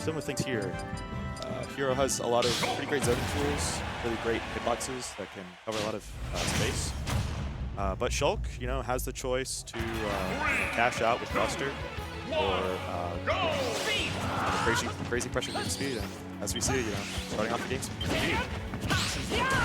similar things here. Hero has a lot of pretty great zoning tools, really great hitboxes that can cover a lot of space. But Shulk, has the choice to cash out with Buster or crazy pressure game speed. And as we see, starting off the game speed.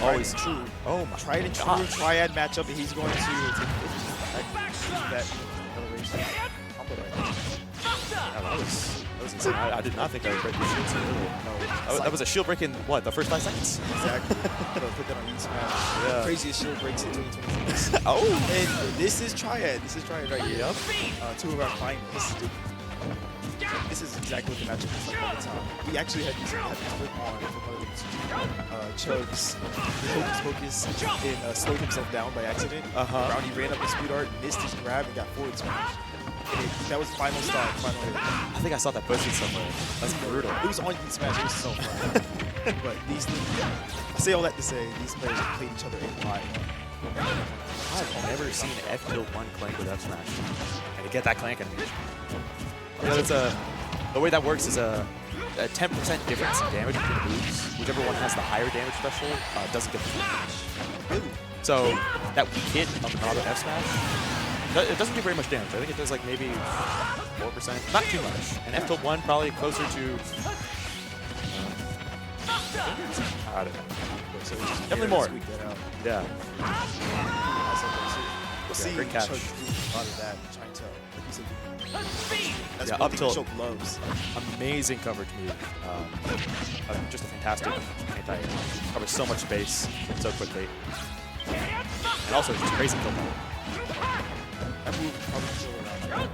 Always true. Oh my Tried and true gosh. triad matchup, and he's going to take that acceleration. Yeah, that was insane. I did not think I would break the shield so early. No. That was a shield break in, what, the first 5 seconds? Exactly. Put that on E-Smash. Yeah. Craziest shield breaks in 2026. Oh! And this is triad. This is triad right here. Yep. Two of our finalists. This is exactly what the matchup is like all the time. We actually had these flip on from one of these Chugs. Hocus Pocus and slowed himself down by accident. Brownie ran up the speed art, missed his grab, and got forward smash. That was final start, final hit. I think I saw that posted somewhere. That's brutal. It was on Heat Smash, it was so fun. But I say all that to say, these players have played each other in live. I've never seen F kill one clank with F smash. And to get that clank animation. That's the way that works is a 10% difference in damage between the moves. Whichever one has the higher damage threshold doesn't get the damage. So that weak hit of another F smash, it doesn't do very much damage. I think it does like maybe 4%, not too much. And F tilt 1 probably closer to, I don't know. So Definitely more. Yeah. We'll see. Great catch. A lot of that, trying to, like you said, that's Yeah, one up thing tilt. Shulk loves. Amazing coverage move. Just a fantastic anti-air. Covers so much space so quickly. And also just crazy kill power. That move probably still around.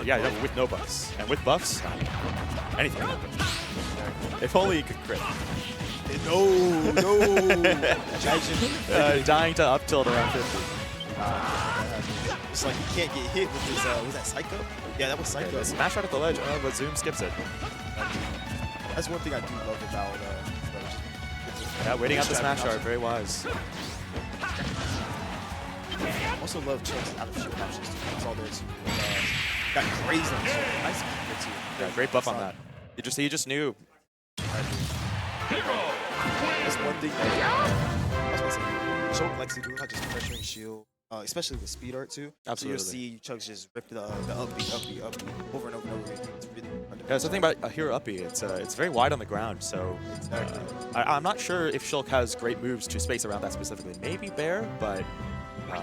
Yeah, with no buffs. And with buffs, anything. If only you could crit. No. Dying to up tilt around 50. It's like you can't get hit with this, was that Psycho? Yeah, that was Psycho. Okay, smash right at the ledge, but Zoom skips it. That's one thing I do love about Yeah, waiting out the smash art, very wise. I also love Chugs out of shield options too. That's all there too. Got grazed on shield. Nice kick too. Yeah, great buff on that. He just knew. That's one thing that I was gonna say. Shulk likes to do, not just pressuring shield, especially with speed art too. Absolutely. So you'll see Chugs just rip the up B over and over and over again. It's really hard to Yeah, something about a hero uppy. It's very wide on the ground, so Exactly. I'm not sure if Shulk has great moves to space around that specifically. Maybe Bear, but I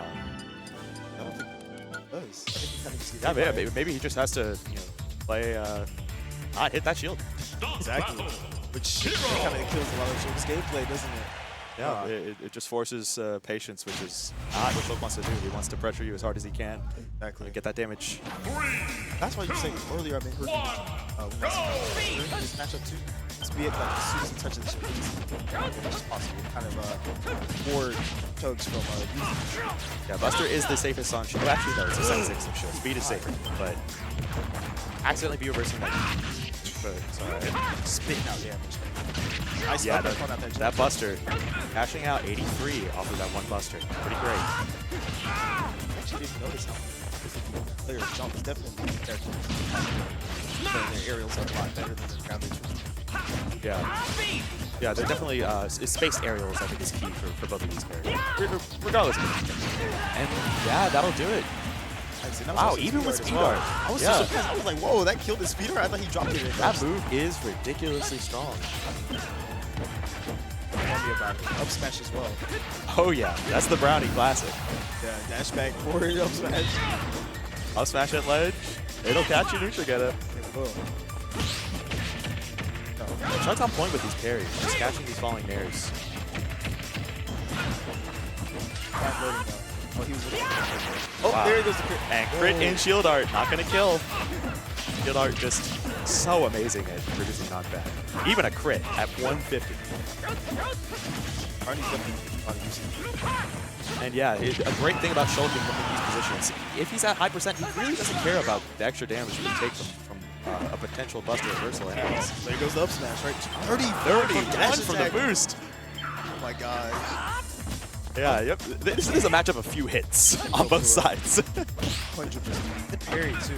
don't think it does. I think he kind of just gets yeah, hit by it. maybe he just has to play not hit that shield. Exactly. Which kind of kills a lot of Shulk's gameplay, doesn't it? Yeah, it just forces patience, which is not what Shulk wants to do. He wants to pressure you as hard as he can Exactly. and get that damage. That's why you say earlier I've been hurt during this matchup too. Just be it like as soon as he touches the shield, as much as possible. Kind of board Chugs from using. Yeah, Buster is the safest on shield. Well, actually, no, it's a 7/6 of shield. Speed is safer, but accidentally be reversing that. But Spitting out damage. Nice yeah, uppercut out that Buster cashing out 83 off of that one Buster. Pretty great. I actually didn't notice how players jump is definitely their aerials are a lot better than their ground entries. Yeah, they're definitely spaced aerials. I think is key for both of these characters, regardless. And yeah, that'll do it. Wow, even with speed art. I was so surprised. I was like, whoa, that killed the speed art? I thought he dropped it. That move is ridiculously strong. Tell me about it. Up smash as well. Oh yeah, that's the Brownie classic. Yeah, dash back forward, up smash. Up smash at ledge. It'll catch you neutral get it. It will. Chugs on point with these parries, just catching these falling nairs. Back loading though. Oh, he was looking Oh, wow. There goes the crit. And crit in shield art, not gonna kill. Shield art just so amazing at producing knockback. Even a crit at 150. Arnie's definitely using. And yeah, a great thing about Shulk in these positions, if he's at high percent, he really doesn't care about the extra damage he take from a potential Buster reversal. Anyways. There goes the up smash, right? 30 30, one from the boost. Oh my god. Yeah, yep. This is a matchup of few hits on both sides. 100%. The parry, too.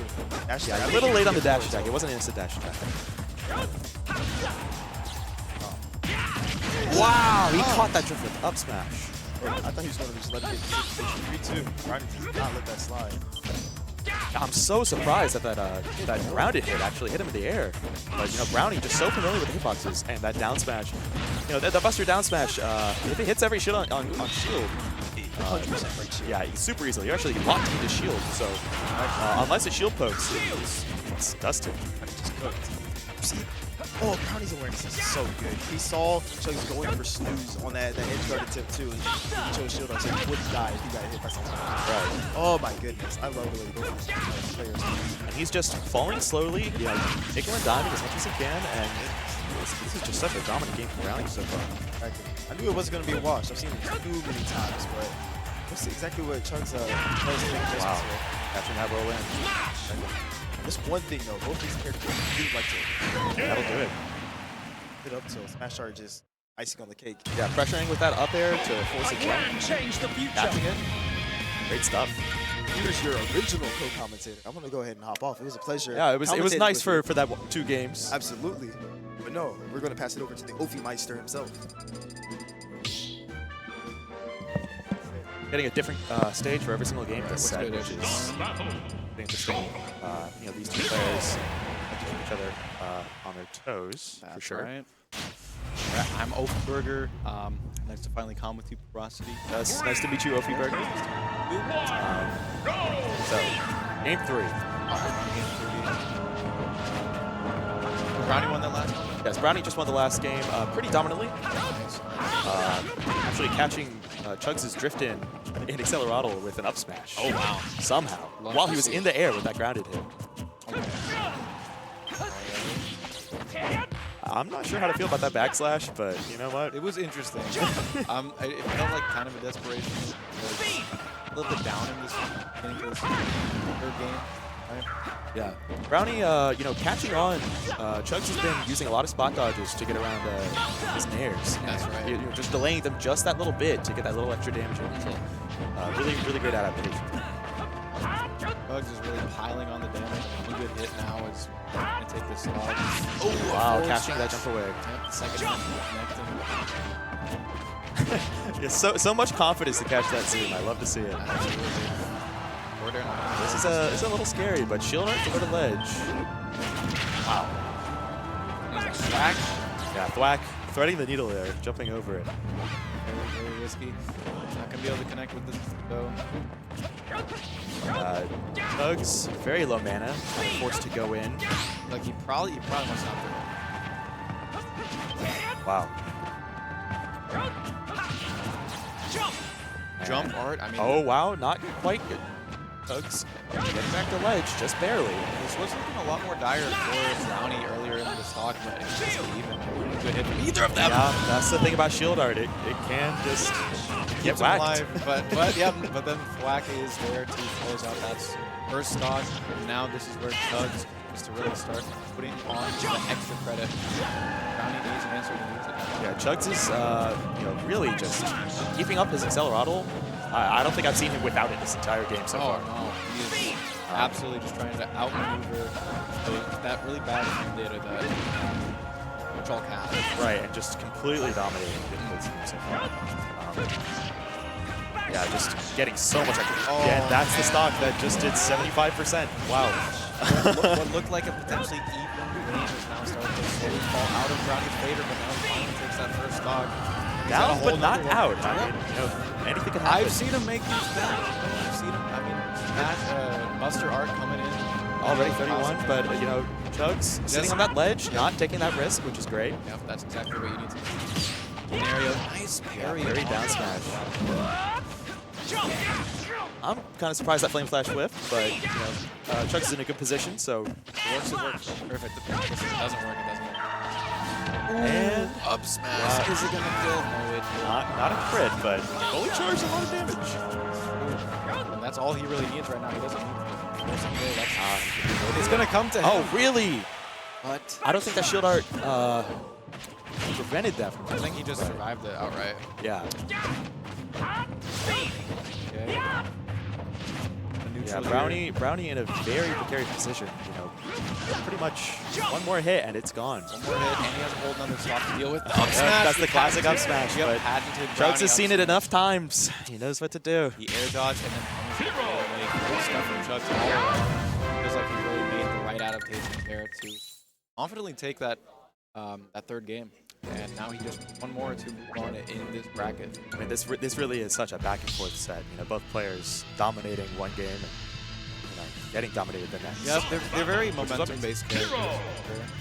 Dash Yeah, attack. a little late on the dash attack. It wasn't an instant dash attack. Wow, he caught that drift with up smash. I thought he was going to just let it get 3-2. Brownie did not let that slide. I'm so surprised that that grounded hit actually hit him in the air. But, you know, Brownie just so familiar with the hitboxes and that down smash. You know, the Buster down smash, if it hits every shield on shield, 100% break shield. yeah, super easily. You're actually locked into shield, so unless it shield pokes, it's dusted. Just cooked. See? Oh, Brownie's awareness is so good. He saw Chugs going for snooze on that edge guard attempt too, and he chose shield on, so he wouldn't die if he got hit by something. Right. Oh my goodness, I love the way both of these players. And he's just falling slowly, you know, nickel and diming as much as he can, and this is just such a dominant game for Brownie so far. I knew it wasn't going to be a wash. I've seen it too many times, but that's exactly what Chugs does. Wow. Catching that roll in. Just one thing though, both these characters do like to That'll do it. hit up till smash charge is icing on the cake. Yeah, pressuring with that up air to force a jump. Change the future. Catching it. Great stuff. Here's your original co-commentator. I'm gonna go ahead and hop off. It was a pleasure. Yeah, it was commentating nice with you. for that 2 games. Absolutely. But no, we're gonna pass it over to the Ophi Meister himself. Getting a different stage for every single game this set, good, which is interesting. You know, these two players have to keep each other on their toes, for That's sure. right. Alright, I'm Openburger. Nice to finally come with you, Porosity. Yes, nice to meet you, Ophi Berger. So, game 3. Brownie won that last one? Yes, Brownie just won the last game pretty dominantly. Actually catching Chugs' drift in Accelerado with an up smash. Oh, wow. Somehow. Love While to he was see in the air with that grounded hit. I'm not sure how to feel about that backslash, but you know what? It was interesting. It felt like kind of a desperation. A little bit down in this beginning of this third game. Right? Yeah. Brownie, you know, catching on. Chugs has been using a lot of spot dodges to get around his nairs. That's right. You know, just delaying them just that little bit to get that little extra damage in. So, really great adaptation. Chugs is really piling on the damage. One good hit now is going to take this slide. Oh, wow, catching that jump away. Yep, second connecting. Yeah, so much confidence to catch that zoom. I love to see it. Absolutely. Order. This is a little scary, but shield art over the ledge. Wow. Thwack. Yeah, thwack. Threading the needle there, jumping over it. Very, very risky. Not going to be able to connect with this though. Chugs, very low mana, forced to go in. Like he probably must not Wow. jump art. I mean, Oh, wow, not quite good. Chugs getting back to ledge, just barely. this was looking a lot more dire for Brownie earlier in the stock, but it's just even. Good hit from either of them. Yeah, that's the thing about shield art. It can just get Keeps him whacked. alive, but then Thwack is there to close out that first stock. And now this is where Chugs is to really start putting on the extra credit. Brownie needs an answer. He needs it. Yeah, Chugs is you know, really just keeping up his Accelerado. I don't think I've seen him without it this entire game so far. No, he is absolutely just trying to outmaneuver that really bad data that Shulk has. Right, and just completely dominating the team so far. Yeah, just getting so much extra. Oh, yeah, and that's the stock that just did 75%. Wow. What looked like a potentially even range is now starting to slowly fall out of Brownie's favor, but now he finally takes that first stock. He's got a Down, whole but not nother one. out. I mean, you know, anything can happen. I've seen him make these bets. I've seen him. I mean, Matt, Buster Art coming in. Already 31, but, you know, Chugs sitting on that ledge, not taking that risk, which is great. Yep, that's exactly what you need to do. Scenario. Nice parry. Very down smash. I'm kind of surprised that Flame Flash whiffed, but, you know, Chugs is in a good position, so. It works. Perfect. If it doesn't work, it doesn't work. And Up smash. Is it going to kill? No, it not a crit, but fully charged a lot of damage. And that's all he really needs right now. He doesn't need to force him to go. That's it's going to come to him. Oh, really? But I don't think that shield art prevented that from I think he just survived it outright. Yeah. Okay. Yeah, Brownie in a very precarious position. You know, pretty much one more hit and it's gone. One more hit, and he has a whole nother stock to deal with. The Yeah, up smash. that's the classic up smash. Yep, But patented Chugs Brownie has seen up it smash. enough times. He knows what to do. He air dodge and then punishes it. Good stuff from Chugs all around. Feels like he really made the right adaptations there to confidently take that that third game. And now he just needs one more to move on in this bracket. I mean, this really is such a back and forth set. You know, both players dominating one game and, you know, getting dominated the next. Yep, they're very momentum-based characters.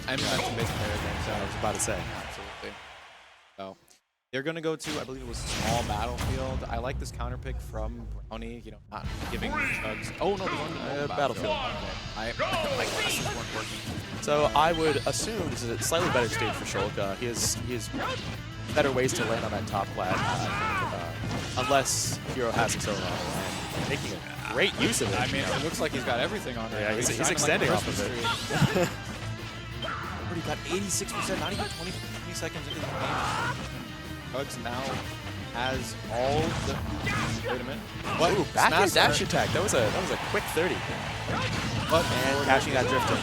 I'm momentum-based characters. I was about to say. Absolutely. So they're going to go to, I believe it was Small Battlefield. I like this counter pick from Brownie, you know, not giving Chugs. Oh, no, they're going to Battlefield. Okay. My glasses weren't working. So I would assume this is a slightly better stage for Shulk. He has better ways to land on that top plat, unless Hero has acceleration and making a great use of it. I mean, it looks like he's got everything on right Yeah, now. he's shining extending like off of it. Christmas tree. Already got 86%, not even 20 seconds into the game. Chugs now has all the. Wait a minute. What? Ooh, back air Smash dash start. attack. That was a quick 30. But And catching that drift in.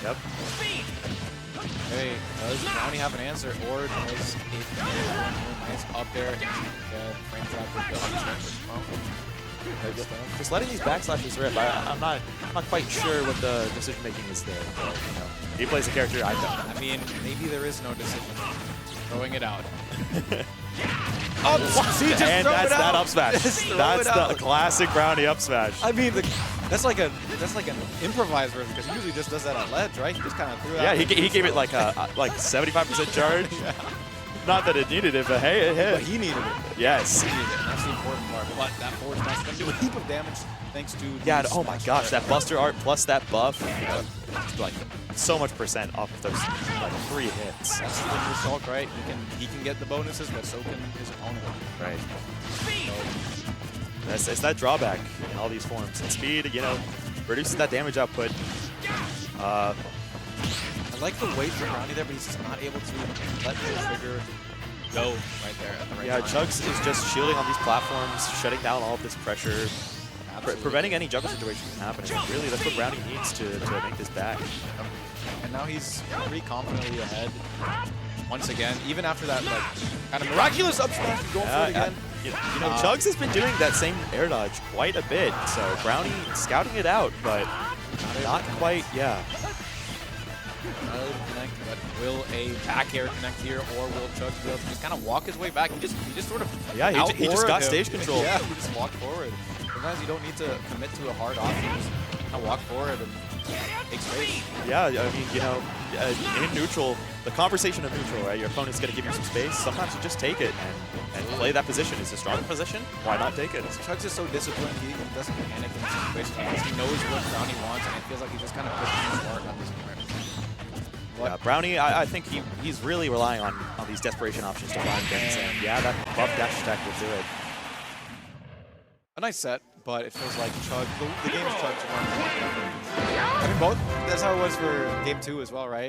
Yep. Hey, does Brownie have an answer, or does it nice up there and frame trap with the Just letting these backslashes rip. I'm not quite sure what the decision making is there. But, you know, he plays a character I don't. I mean, maybe there is no decision. Throwing it out. And that's that up smash. That's the classic Brownie up smash. I mean, that's like an improvised version because he usually just does that at ledge, right? He just kind of threw it Yeah, out. he gave it like a 75% charge. Yeah. Not that it needed it, but hey, it hit. But he needed it. Yes. He needed it. And that's the important part. But that forward smash is going to do a heap of damage thanks to Yeah, the oh my smash gosh, there. that Buster Art plus that buff, you know, like so much percent off of those like 3 hits. That's the thing with Shulk, right? He can get the bonuses, but so can his opponent. Right. So, it's that drawback in all these forms. And speed, you know, reduces that damage output. I like the weight for Brownie there, but he's just not able to let the trigger go right there at the right Yeah, time. Chugs is just shielding on these platforms, shutting down all of this pressure, preventing any juggle situation from happening. Really, that's what Brownie needs to make this back. And now he's pretty confidently ahead once again, even after that like kind of miraculous up smash. He's going for it again. You know, Chugs has been doing that same air dodge quite a bit, so Brownie scouting it out, but not quite, yeah. Not able to connect, but will a back air connect here, or will Chugs be able to just kind of walk his way back? He just sort of Yeah, he just got stage control. Yeah, he just walked forward. Sometimes you don't need to commit to a hard option. Just kind of walk forward and take space. Yeah, I mean, you know, in neutral, the conversation of neutral, right? Your opponent's going to give you some space. Sometimes you just take it and play that position. It's a stronger position. Why not take it? Chugs is so disciplined. He doesn't panic in situations because he knows what Brownie wants, and it feels like he's just kind of pushing his heart at this point. Yeah, Brownie, I think he's really relying on these desperation options to find things. And yeah, that buff dash attack will do it. A nice set, but it feels like Chug, the game's Chug. I mean, both. That's how it was for game 2 as well, right?